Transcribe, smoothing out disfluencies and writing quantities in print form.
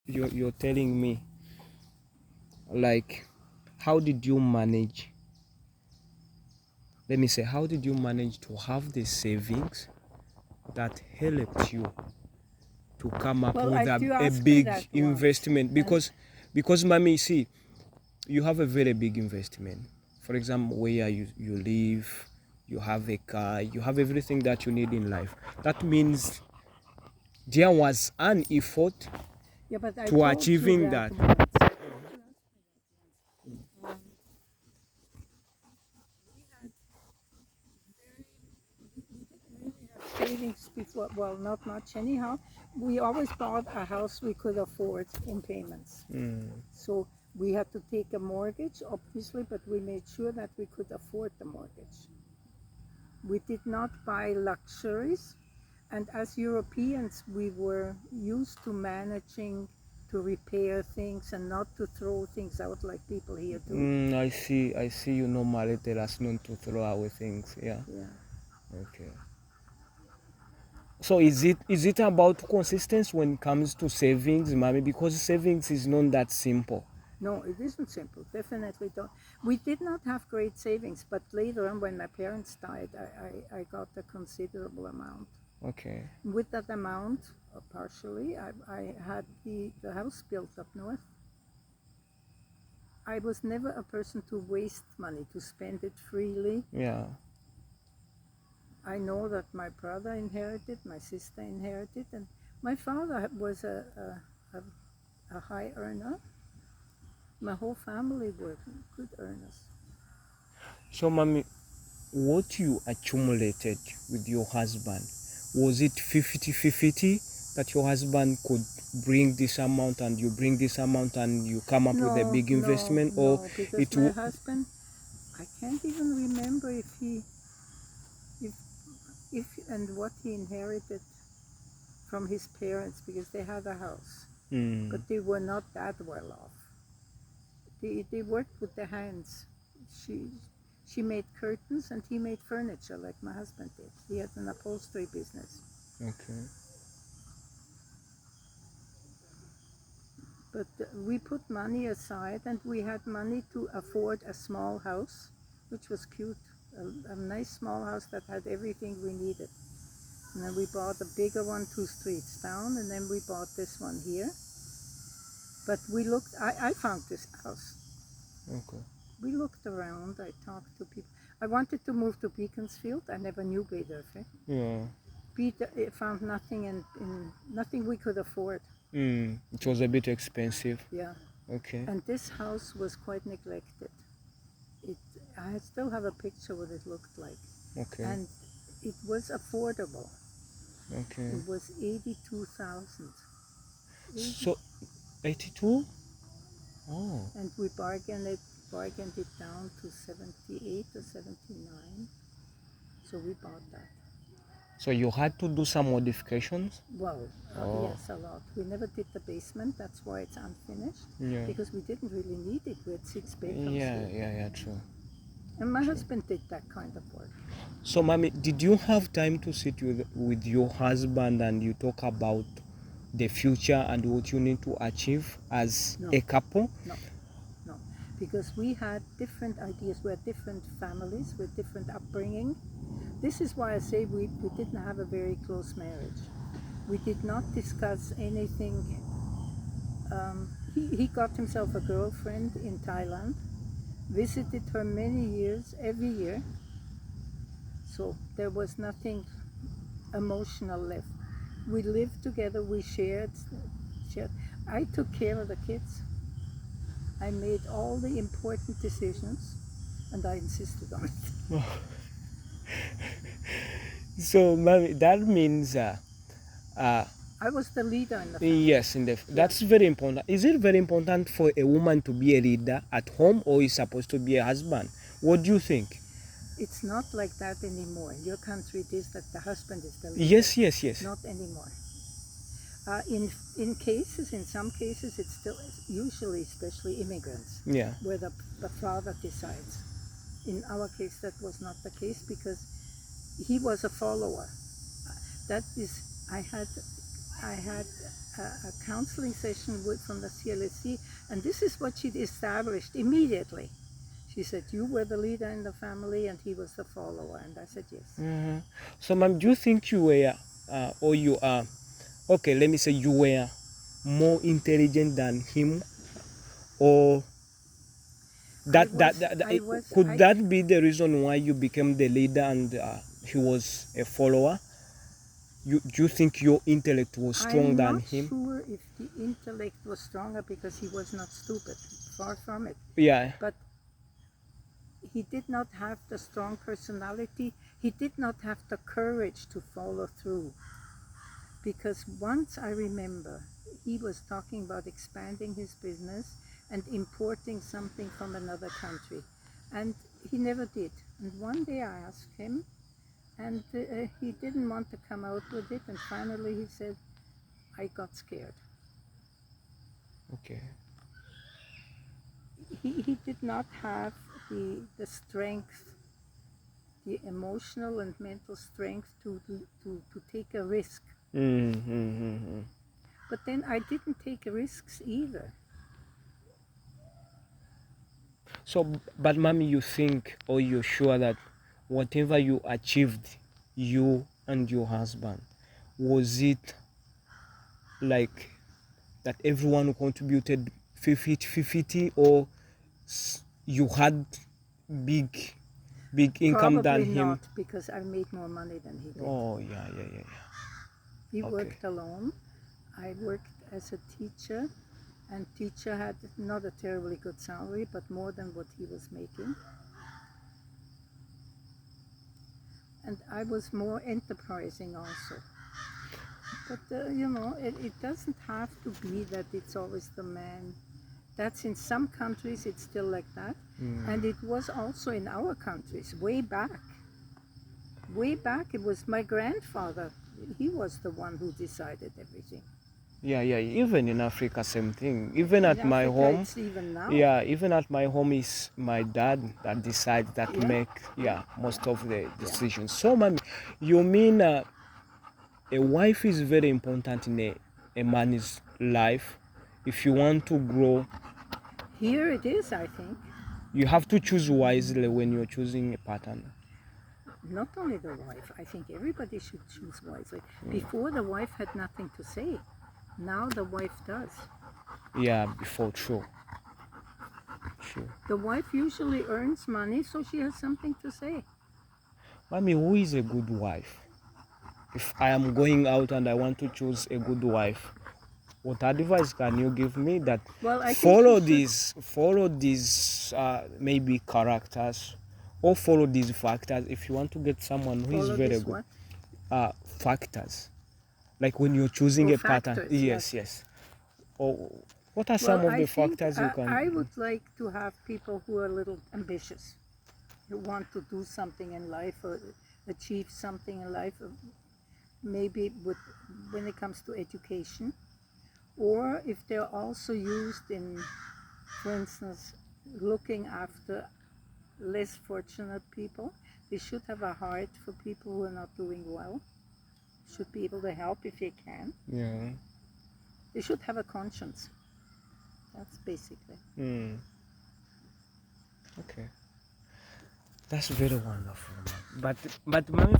you're telling me, like, how did you manage? Let me say, how did you manage to have the savings that helped you to come up Well, with you a asked me that big investment? Because mommy, see, you have a very big investment. For example, where you live, you have a car, you have everything that you need in life. That means there was an effort Yeah, but I to told you achieving that that. once. Savings before, well, not much anyhow. We always bought a house we could afford in payments. So we had to take a mortgage, obviously, but we made sure that we could afford the mortgage. We did not buy luxuries. And as Europeans, we were used to managing to repair things and not to throw things out like people here do. I see. You normally tell us not to throw away things. Yeah. Yeah. Okay. So is it about consistency when it comes to savings, mommy? Because savings is not that simple. No, it isn't simple. Definitely don't. We did not have great savings, but later on, when my parents died, I got a considerable amount. Okay. With that amount, partially, I had the house built up north. I was never a person to waste money, to spend it freely. Yeah. I know that my brother inherited, my sister inherited, and my father was a high earner. My whole family were good earners. So, mommy, what you accumulated with your husband, was it 50-50 that your husband could bring this amount and you bring this amount and you come up with a No, big no, investment, or no, because it my husband, I can't even remember if, if, and what he inherited from his parents, because they had a house, but they were not that well off. They worked with their hands. She, she made curtains and he made furniture like my husband did. He had an upholstery business. Okay. But we put money aside and we had money to afford a small house, which was cute. A nice small house that had everything we needed. And then we bought a bigger one 2 streets down, and then we bought this one here. But I found this house. Okay. We looked around, I talked to people. I wanted to move to Beaconsfield. I never knew Baderfe. Yeah. Found nothing nothing we could afford. It was a bit expensive. Yeah. Okay. And this house was quite neglected. I still have a picture what it looked like. Okay. And it was affordable. Okay. It was 82,000. So 82? Oh. And we bargained it down to 78 or 79. So we bought that. So you had to do some modifications? Well, Oh. yes, a lot. We never did the basement. That's why it's unfinished. Yeah. Because we didn't really need it. We had 6 bedrooms. Yeah, true. And my husband did that kind of work. So, mommy, did you have time to sit with your husband and you talk about the future and what you need to achieve as a couple? No, because we had different ideas. We had different families with different upbringing. This is why I say we didn't have a very close marriage. We did not discuss anything. He got himself a girlfriend in Thailand, visited her many years, every year. So there was nothing emotional left. We lived together, we shared. I took care of the kids. I made all the important decisions, and I insisted on it. So, mommy, that means I was the leader in the family. yes, that's very important. Is it very important for a woman to be a leader at home, or is supposed to be a husband? What do you think? It's not like that anymore. In your country, it is that the husband is the leader. Yes. Not anymore. In some cases, it's still usually, especially immigrants, Yeah. where the father decides. In our case, that was not the case because he was a follower. That is, I had a counseling session from the CLSC, and this is what she established immediately. She said, you were the leader in the family and he was the follower. And I said, yes. So, ma'am, do you think you were, or you are, okay, let me say you were more intelligent than him, or could that be the reason why you became the leader and he was a follower? Do you think your intellect was stronger than him? I'm not sure if the intellect was stronger because he was not stupid. Far from it. Yeah. But he did not have the strong personality. He did not have the courage to follow through. Because once I remember, he was talking about expanding his business and importing something from another country. And he never did. And one day I asked him, and he didn't want to come out with it. And finally he said, I got scared. Okay. He did not have the strength, the emotional and mental strength to take a risk. But then I didn't take risks either. So, but mommy, you think or you're sure that whatever you achieved, you and your husband, was it like that everyone contributed 50-50, or you had big income Probably than him? not, because I made more money than he did. Oh, yeah. He Okay. worked alone. I worked as a teacher, and teacher had not a terribly good salary, but more than what he was making. And I was more enterprising also. But it doesn't have to be that it's always the man. That's in some countries, it's still like that. And it was also in our countries, way back. Way back, it was my grandfather. He was the one who decided everything. Yeah. Even in Africa, same thing. Even at my home. It's even now. Yeah, even at my home is my dad that decides that make most of the decisions. So, mommy, you mean a wife is very important in a man's life? If you want to grow, here it is, I think. You have to choose wisely when you're choosing a partner. Not only the wife, I think everybody should choose wisely. Before, the wife had nothing to say. Now the wife does. Yeah, before, true. The wife usually earns money, so she has something to say. Mommy, who is a good wife? If I am going out and I want to choose a good wife, what advice can you give me that follow these maybe characters, or follow these factors if you want to get someone who is very good? Factors, like when you're choosing a partner. Yes. Or what are some of the factors you can? I would like to have people who are a little ambitious, who want to do something in life or achieve something in life, maybe when it comes to education, or if they're also used in, for instance, looking after less fortunate people. They should have a heart for people who are not doing well, should be able to help if they can. Yeah. They should have a conscience. That's basically. Okay. That's very wonderful. But mommy,